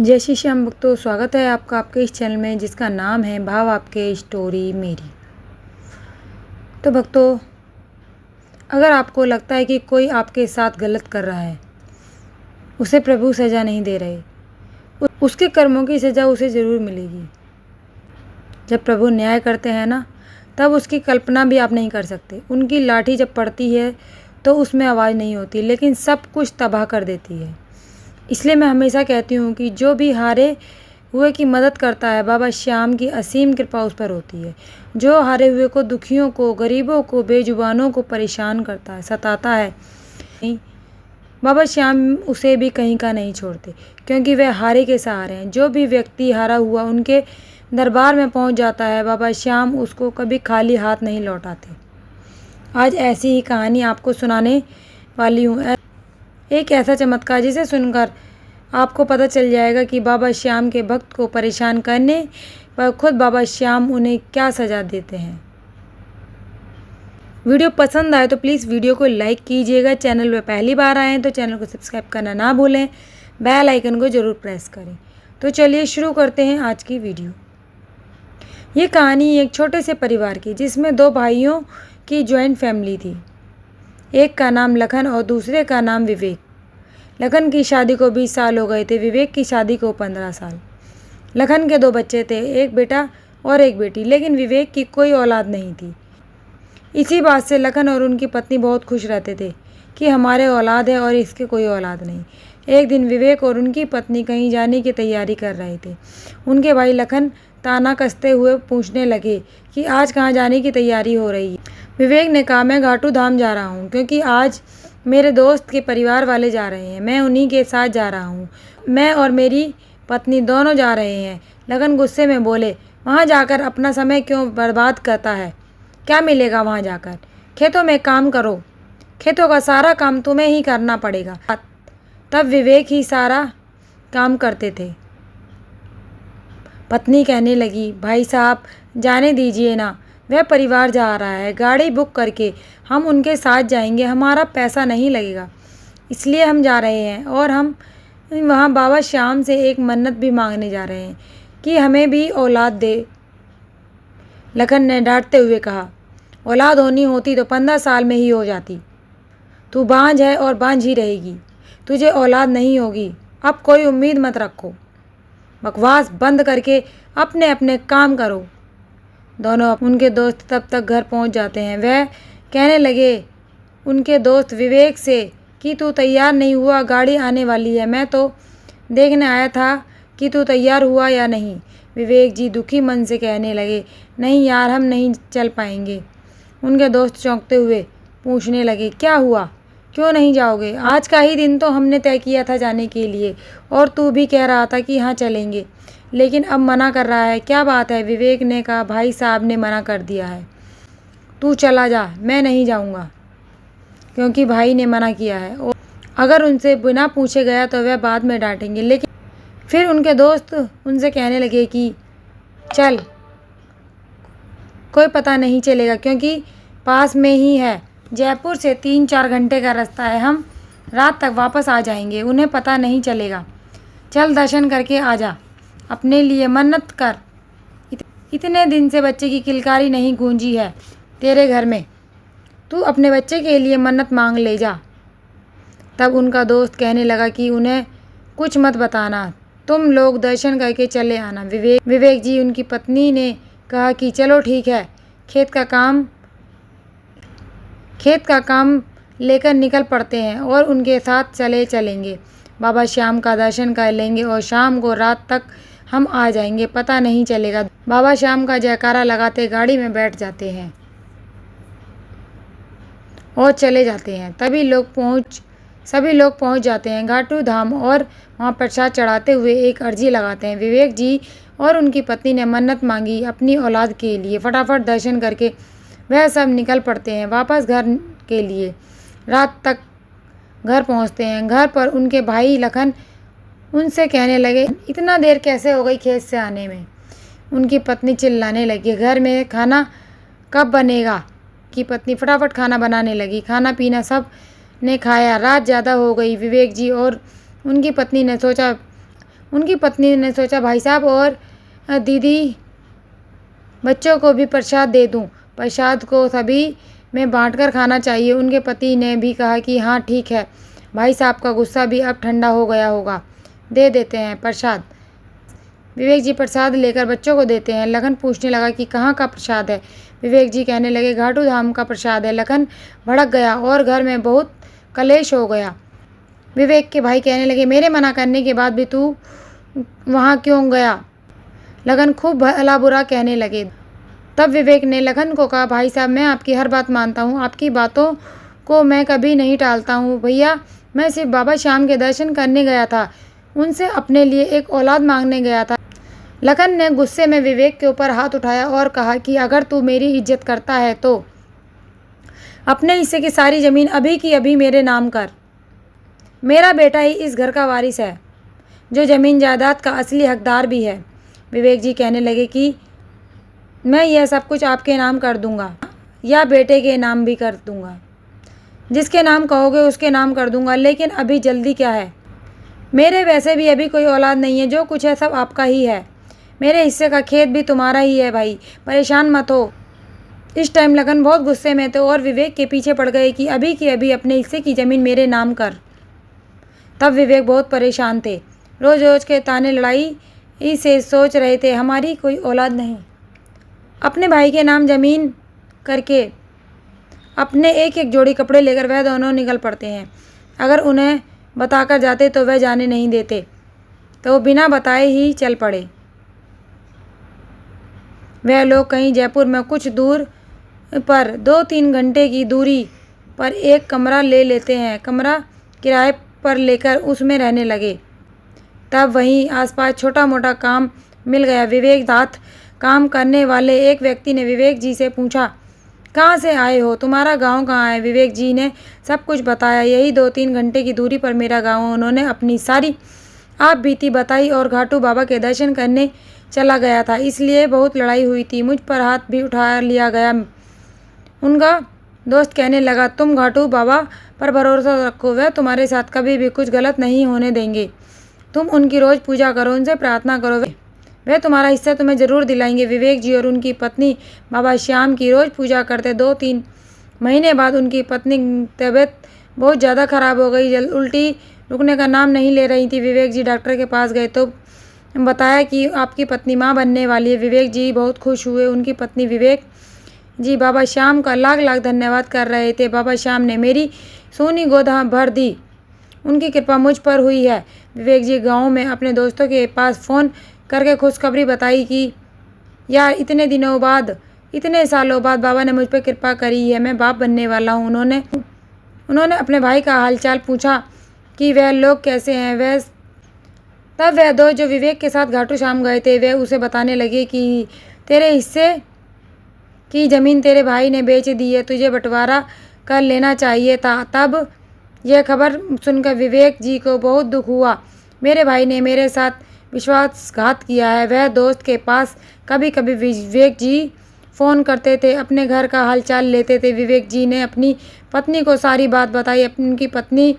जय श्री श्याम भक्तों, स्वागत है आपका आपके इस चैनल में जिसका नाम है भाव आपके स्टोरी मेरी। तो भक्तों, अगर आपको लगता है कि कोई आपके साथ गलत कर रहा है, उसे प्रभु सज़ा नहीं दे रहे, उसके कर्मों की सज़ा उसे ज़रूर मिलेगी। जब प्रभु न्याय करते हैं ना, तब उसकी कल्पना भी आप नहीं कर सकते। उनकी लाठी जब पड़ती है तो उसमें आवाज़ नहीं होती, लेकिन सब कुछ तबाह कर देती है। इसलिए मैं हमेशा कहती हूँ कि जो भी हारे हुए की मदद करता है, बाबा श्याम की असीम कृपा उस पर होती है। जो हारे हुए को, दुखियों को, गरीबों को, बेजुबानों को परेशान करता है, सताता है, बाबा श्याम उसे भी कहीं का नहीं छोड़ते, क्योंकि वह हारे के सहारे हैं। जो भी व्यक्ति हारा हुआ उनके दरबार में पहुंच जाता है, बाबा श्याम उसको कभी खाली हाथ नहीं लौटाते। आज ऐसी ही कहानी आपको सुनाने वाली हूँ, एक ऐसा चमत्कार जिसे सुनकर आपको पता चल जाएगा कि बाबा श्याम के भक्त को परेशान करने पर खुद बाबा श्याम उन्हें क्या सज़ा देते हैं। वीडियो पसंद आए तो प्लीज़ वीडियो को लाइक कीजिएगा। चैनल पर पहली बार आए हैं तो चैनल को सब्सक्राइब करना ना भूलें, बेल आइकन को ज़रूर प्रेस करें। तो चलिए शुरू करते हैं आज की वीडियो। ये कहानी एक छोटे से परिवार की, जिसमें दो भाइयों की जॉइंट फैमिली थी। एक का नाम लखन और दूसरे का नाम विवेक। लखन की शादी को 20 साल हो गए थे, विवेक की शादी को 15 साल। लखन के 2 बच्चे थे, एक बेटा और एक बेटी, लेकिन विवेक की कोई औलाद नहीं थी। इसी बात से लखन और उनकी पत्नी बहुत खुश रहते थे कि हमारे औलाद है और इसके कोई औलाद नहीं। एक दिन विवेक और उनकी पत्नी कहीं जाने की तैयारी कर रहे थे। उनके भाई लखन ताना कसते हुए पूछने लगे कि आज कहाँ जाने की तैयारी हो रही है। विवेक ने कहा, मैं घाटू धाम जा रहा हूँ, क्योंकि आज मेरे दोस्त के परिवार वाले जा रहे हैं, मैं उन्हीं के साथ जा रहा हूँ। मैं और मेरी पत्नी दोनों जा रहे हैं। लखन गुस्से में बोले, वहाँ जाकर अपना समय क्यों बर्बाद करता है? क्या मिलेगा वहाँ जाकर? खेतों में काम करो, खेतों का सारा काम तुम्हें ही करना पड़ेगा। तब विवेक ही सारा काम करते थे। पत्नी कहने लगी, भाई साहब जाने दीजिए ना, वह परिवार जा रहा है, गाड़ी बुक करके हम उनके साथ जाएंगे, हमारा पैसा नहीं लगेगा, इसलिए हम जा रहे हैं। और हम वहाँ बाबा श्याम से एक मन्नत भी मांगने जा रहे हैं कि हमें भी औलाद दे। लखन ने डांटते हुए कहा, औलाद होनी होती तो 15 साल में ही हो जाती। तू बांझ है और बांझ ही रहेगी, तुझे औलाद नहीं होगी। अब कोई उम्मीद मत रखो, बकवास बंद करके अपने अपने काम करो। दोनों उनके दोस्त तब तक घर पहुंच जाते हैं। वह कहने लगे उनके दोस्त विवेक से कि तू तैयार नहीं हुआ, गाड़ी आने वाली है, मैं तो देखने आया था कि तू तैयार हुआ या नहीं। विवेक जी दुखी मन से कहने लगे, नहीं यार, हम नहीं चल पाएंगे। उनके दोस्त चौंकते हुए पूछने लगे, क्या हुआ, क्यों नहीं जाओगे? आज का ही दिन तो हमने तय किया था जाने के लिए, और तू भी कह रहा था कि हाँ चलेंगे, लेकिन अब मना कर रहा है, क्या बात है? विवेक ने कहा, भाई साहब ने मना कर दिया है, तू चला जा, मैं नहीं जाऊंगा, क्योंकि भाई ने मना किया है। और अगर उनसे बिना पूछे गया तो वह बाद में डांटेंगे। लेकिन फिर उनके दोस्त उनसे कहने लगे कि चल, कोई पता नहीं चलेगा, क्योंकि पास में ही है, जयपुर से 3-4 घंटे का रास्ता है, हम रात तक वापस आ जाएंगे, उन्हें पता नहीं चलेगा। चल दर्शन करके आ जा, अपने लिए मन्नत कर, इतने दिन से बच्चे की किलकारी नहीं गूंजी है तेरे घर में, तू अपने बच्चे के लिए मन्नत मांग ले जा। तब उनका दोस्त कहने लगा कि उन्हें कुछ मत बताना, तुम लोग दर्शन करके चले आना। विवेक जी उनकी पत्नी ने कहा कि चलो ठीक है, खेत का काम लेकर निकल पड़ते हैं और उनके साथ चलेंगे। बाबा श्याम का दर्शन कर लेंगे और शाम को रात तक हम आ जाएंगे, पता नहीं चलेगा। बाबा श्याम का जयकारा लगाते गाड़ी में बैठ जाते हैं और चले जाते हैं। सभी लोग पहुंच जाते हैं घाटू धाम और वहां प्रसाद चढ़ाते हुए एक अर्जी लगाते हैं। विवेक जी और उनकी पत्नी ने मन्नत मांगी अपनी औलाद के लिए। फटाफट दर्शन करके वह सब निकल पड़ते हैं वापस घर के लिए। रात तक घर पहुंचते हैं। घर पर उनके भाई लखन उनसे कहने लगे, इतना देर कैसे हो गई खेत से आने में? उनकी पत्नी चिल्लाने लगी, घर में खाना कब बनेगा? की पत्नी फटाफट खाना बनाने लगी। खाना पीना सब ने खाया, रात ज़्यादा हो गई। विवेक जी और उनकी पत्नी ने सोचा उनकी पत्नी ने सोचा भाई साहब और दीदी बच्चों को भी प्रसाद दे दूं, प्रसाद को सभी में बांटकर खाना चाहिए। उनके पति ने भी कहा कि हाँ ठीक है, भाई साहब का गुस्सा भी अब ठंडा हो गया होगा, दे देते हैं प्रसाद। विवेक जी प्रसाद लेकर बच्चों को देते हैं। लखन पूछने लगा कि कहाँ का प्रसाद है। विवेक जी कहने लगे घाटू धाम का प्रसाद है। लखन भड़क गया और घर में बहुत कलेश हो गया। विवेक के भाई कहने लगे मेरे मना करने के बाद भी तू वहाँ क्यों गया। लखन खूब भला बुरा कहने लगे। तब विवेक ने लखन को कहा भाई साहब मैं आपकी हर बात मानता हूँ, आपकी बातों को मैं कभी नहीं टालता हूँ। भैया मैं सिर्फ बाबा श्याम के दर्शन करने गया था, उनसे अपने लिए एक औलाद मांगने गया था। लखन ने गुस्से में विवेक के ऊपर हाथ उठाया और कहा कि अगर तू मेरी इज्जत करता है तो अपने हिस्से की सारी ज़मीन अभी की अभी मेरे नाम कर। मेरा बेटा ही इस घर का वारिस है, जो ज़मीन जायदाद का असली हकदार भी है। विवेक जी कहने लगे कि मैं यह सब कुछ आपके नाम कर दूंगा या बेटे के नाम भी कर दूंगा, जिसके नाम कहोगे उसके नाम कर दूंगा, लेकिन अभी जल्दी क्या है। मेरे वैसे भी अभी कोई औलाद नहीं है, जो कुछ है सब आपका ही है। मेरे हिस्से का खेत भी तुम्हारा ही है भाई, परेशान मत हो। इस टाइम लखन बहुत गुस्से में थे और विवेक के पीछे पड़ गए कि अभी की अभी अपने हिस्से की ज़मीन मेरे नाम कर। तब विवेक बहुत परेशान थे, रोज़ रोज़ के ताने लड़ाई से सोच रहे थे हमारी कोई औलाद नहीं। अपने भाई के नाम ज़मीन करके अपने एक एक जोड़ी कपड़े लेकर वह दोनों निकल पड़ते हैं। अगर उन्हें बताकर जाते तो वह जाने नहीं देते, तो बिना बताए ही चल पड़े। वह लोग कहीं जयपुर में कुछ दूर पर 2-3 घंटे की दूरी पर एक कमरा ले लेते हैं। कमरा किराए पर लेकर उसमें रहने लगे। तब वहीं आसपास छोटा मोटा काम मिल गया। विवेक साथ काम करने वाले एक व्यक्ति ने विवेक जी से पूछा कहाँ से आए हो, तुम्हारा गांव कहाँ है। विवेक जी ने सब कुछ बताया। यही 2-3 घंटे की दूरी पर मेरा गांव है। उन्होंने अपनी सारी आप बीती बताई और घाटू बाबा के दर्शन करने चला गया था, इसलिए बहुत लड़ाई हुई थी। मुझ पर हाथ भी उठा लिया गया। उनका दोस्त कहने लगा तुम घाटू बाबा पर भरोसा रखो, वह तुम्हारे साथ कभी भी कुछ गलत नहीं होने देंगे। तुम उनकी रोज़ पूजा करो, उनसे प्रार्थना करो, वह तुम्हारा हिस्सा तुम्हें ज़रूर दिलाएंगे। विवेक जी और उनकी पत्नी बाबा श्याम की रोज़ पूजा करते। 2-3 महीने बाद उनकी पत्नी तबीयत बहुत ज़्यादा ख़राब हो गई, उल्टी रुकने का नाम नहीं ले रही थी। विवेक जी डॉक्टर के पास गए तो बताया कि आपकी पत्नी माँ बनने वाली है। विवेक जी बहुत खुश हुए। उनकी पत्नी विवेक जी बाबा श्याम का लाख लाख धन्यवाद कर रहे थे। बाबा श्याम ने मेरी सोनी गोद भर दी, उनकी कृपा मुझ पर हुई है। विवेक जी गाँव में अपने दोस्तों के पास फ़ोन करके खुशखबरी बताई कि यार इतने दिनों बाद, इतने सालों बाद बाबा ने मुझ पर कृपा करी है, मैं बाप बनने वाला हूँ। उन्होंने अपने भाई का हालचाल पूछा कि वह लोग कैसे हैं। तब वह दो जो विवेक के साथ घाटू श्याम गए थे वे उसे बताने लगे कि तेरे हिस्से की ज़मीन तेरे भाई ने बेच दी है, तुझे बंटवारा कर लेना चाहिए था। तब यह खबर सुनकर विवेक जी को बहुत दुख हुआ। मेरे भाई ने मेरे साथ विश्वासघात किया है। वह दोस्त के पास कभी कभी विवेक जी फ़ोन करते थे, अपने घर का हालचाल लेते थे। विवेक जी ने अपनी पत्नी को सारी बात बताई। उनकी पत्नी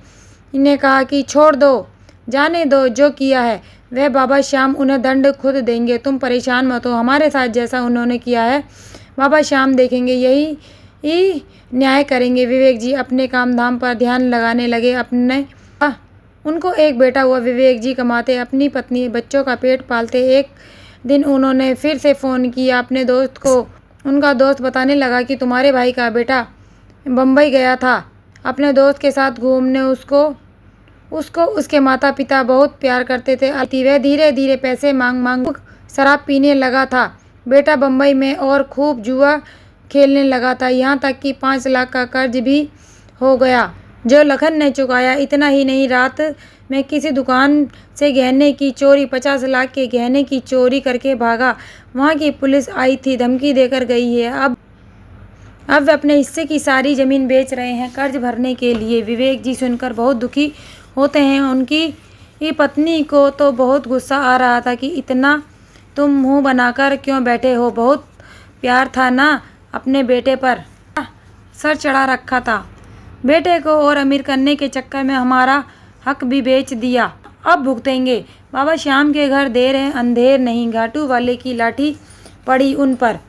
ने कहा कि छोड़ दो, जाने दो, जो किया है वह बाबा श्याम उन्हें दंड खुद देंगे, तुम परेशान मत हो। हमारे साथ जैसा उन्होंने किया है बाबा श्याम देखेंगे, यही न्याय करेंगे। विवेक जी अपने काम धाम पर ध्यान लगाने लगे। उनको एक बेटा हुआ। विवेक जी कमाते, अपनी पत्नी बच्चों का पेट पालते। एक दिन उन्होंने फिर से फ़ोन किया अपने दोस्त को। उनका दोस्त बताने लगा कि तुम्हारे भाई का बेटा बम्बई गया था अपने दोस्त के साथ घूमने। उसको उसके माता पिता बहुत प्यार करते थे। वह धीरे धीरे पैसे मांग शराब पीने लगा था। बेटा बम्बई में और खूब जुआ खेलने लगा था, यहाँ तक कि 5 लाख का कर्ज भी हो गया, जो लखन ने चुकाया। इतना ही नहीं, रात में किसी दुकान से गहने की चोरी, 50 लाख के गहने की चोरी करके भागा। वहाँ की पुलिस आई थी, धमकी देकर गई है। अब वे अपने हिस्से की सारी ज़मीन बेच रहे हैं कर्ज भरने के लिए। विवेक जी सुनकर बहुत दुखी होते हैं। उनकी पत्नी को तो बहुत गुस्सा आ रहा था कि इतना तुम मुँह बनाकर क्यों बैठे हो। बहुत प्यार था ना अपने बेटे पर, सर चढ़ा रखा था। बेटे को और अमीर करने के चक्कर में हमारा हक भी बेच दिया। अब भुगतेंगे। बाबा श्याम के घर देर है अंधेर नहीं, घाटू वाले की लाठी पड़ी उन पर,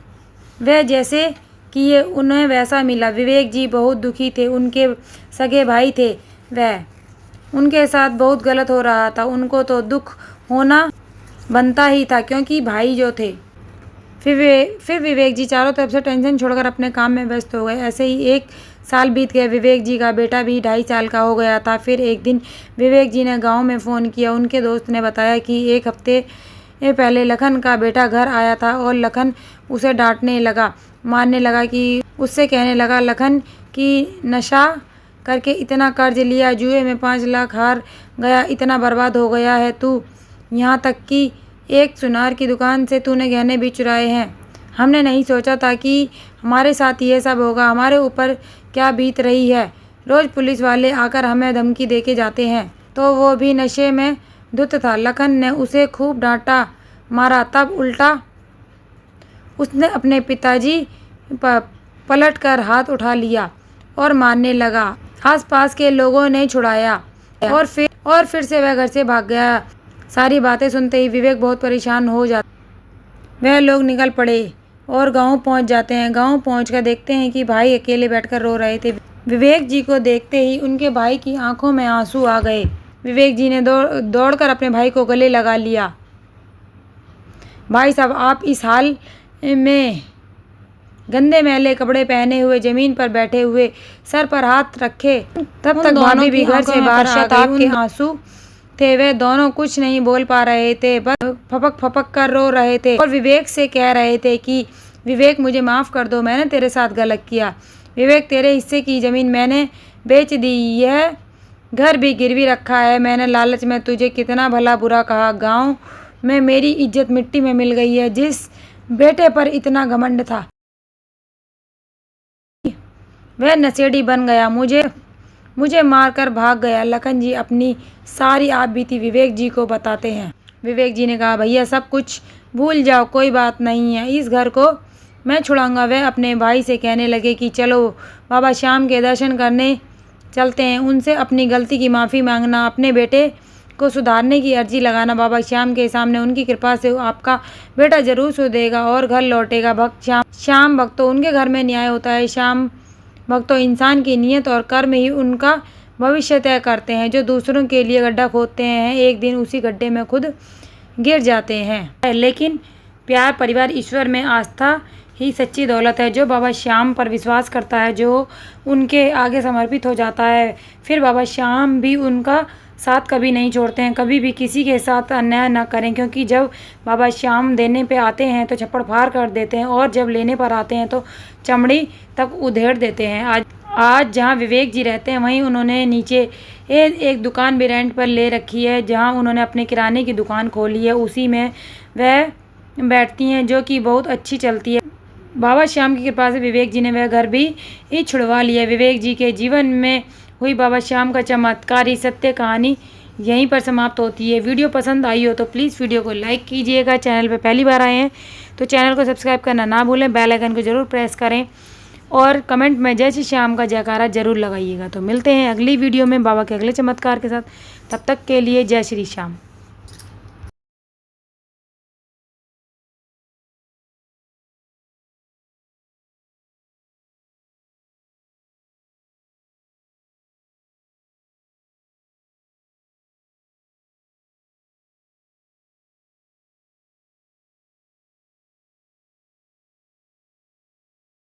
वह जैसे किए उन्हें वैसा मिला। विवेक जी बहुत दुखी थे, उनके सगे भाई थे, वह उनके साथ बहुत गलत हो रहा था। उनको तो दुख होना बनता ही था क्योंकि भाई जो थे। फिर विवेक जी चारों तरफ से टेंशन छोड़कर अपने काम में व्यस्त हो गए। ऐसे ही 1 साल बीत गया। विवेक जी का बेटा भी 2.5 साल का हो गया था। फिर एक दिन विवेक जी ने गांव में फ़ोन किया। उनके दोस्त ने बताया कि 1 हफ्ते पहले लखन का बेटा घर आया था और लखन उसे डांटने लगा, मारने लगा, कि उससे कहने लगा, लखन की नशा करके इतना कर्ज लिया, जुए में 5 लाख हार गया, इतना बर्बाद हो गया है तू, यहाँ तक कि एक सुनार की दुकान से तूने गहने भी चुराए हैं। हमने नहीं सोचा था कि हमारे साथ ये सब होगा। हमारे ऊपर क्या बीत रही है। रोज़ पुलिस वाले आकर हमें धमकी देके जाते हैं। तो वो भी नशे में धुत था। लखन ने उसे खूब डांटा मारा, तब उल्टा उसने अपने पिताजी पलट कर हाथ उठा लिया और मारने लगा। आसपास के लोगों ने छुड़ाया और फिर से वह घर से भाग गया। सारी बातें सुनते ही विवेक बहुत परेशान हो जाता। वह लोग निकल पड़े और गांव पहुंच जाते हैं। गांव पहुंचकर देखते हैं कि भाई अकेले बैठकर रो रहे थे। विवेक जी को देखते ही उनके भाई की आंखों में आंसू आ गए। विवेक जी ने दौड़कर अपने भाई को गले लगा लिया। भाई साहब, आप इस हाल में गंदे मैले कपड़े पहने हुए जमीन पर बैठे हुए, सर पर हाथ रखे, तब तक भाभी भी घर से बाहर आ गई। उनके आंसू थे, वे दोनों कुछ नहीं बोल पा रहे थे, बस फपक फपक कर रो रहे थे और विवेक से कह रहे थे कि विवेक मुझे माफ़ कर दो, मैंने तेरे साथ गलत किया। विवेक, तेरे हिस्से की ज़मीन मैंने बेच दी, यह घर भी गिरवी रखा है। मैंने लालच में तुझे कितना भला बुरा कहा। गाँव में मेरी इज्जत मिट्टी में मिल गई है। जिस बेटे पर इतना घमंड था वह नशेड़ी बन गया, मुझे मारकर भाग गया। लखन जी अपनी सारी आप बीती विवेक जी को बताते हैं। विवेक जी ने कहा, भैया सब कुछ भूल जाओ, कोई बात नहीं है, इस घर को मैं छुड़ाऊंगा। वह अपने भाई से कहने लगे कि चलो बाबा श्याम के दर्शन करने चलते हैं, उनसे अपनी गलती की माफ़ी मांगना, अपने बेटे को सुधारने की अर्जी लगाना। बाबा श्याम के सामने उनकी कृपा से आपका बेटा जरूर सुधरेगा और घर लौटेगा। भक्त श्याम भक्तों, उनके घर में न्याय होता है। श्याम भक्तों, इंसान की नीयत और कर्म ही उनका भविष्य तय करते हैं। जो दूसरों के लिए गड्ढा खोदते हैं, एक दिन उसी गड्ढे में खुद गिर जाते हैं। लेकिन प्यार, परिवार, ईश्वर में आस्था ही सच्ची दौलत है। जो बाबा श्याम पर विश्वास करता है, जो उनके आगे समर्पित हो जाता है, फिर बाबा श्याम भी उनका साथ कभी नहीं छोड़ते हैं। कभी भी किसी के साथ अन्याय ना करें, क्योंकि जब बाबा श्याम देने पे आते हैं तो छप्पड़ फाड़ कर देते हैं और जब लेने पर आते हैं तो चमड़ी तक उधेड़ देते हैं। आज जहाँ विवेक जी रहते हैं वहीं उन्होंने नीचे एक दुकान भी रेंट पर ले रखी है, जहाँ उन्होंने अपने किराने की दुकान खोली है। उसी में वह बैठती हैं, जो कि बहुत अच्छी चलती है। बाबा श्याम की कृपा से विवेक जी ने वह घर भी छुड़वा लिया। विवेक जी के जीवन में हुई बाबा श्याम का चमत्कारी सत्य कहानी यहीं पर समाप्त होती है। वीडियो पसंद आई हो तो प्लीज़ वीडियो को लाइक कीजिएगा। चैनल पर पहली बार आए हैं तो चैनल को सब्सक्राइब करना ना भूलें, बेल आइकन को ज़रूर प्रेस करें और कमेंट में जय श्री श्याम का जयकारा जरूर लगाइएगा। तो मिलते हैं अगली वीडियो में बाबा के अगले चमत्कार के साथ। तब तक के लिए जय श्री श्याम।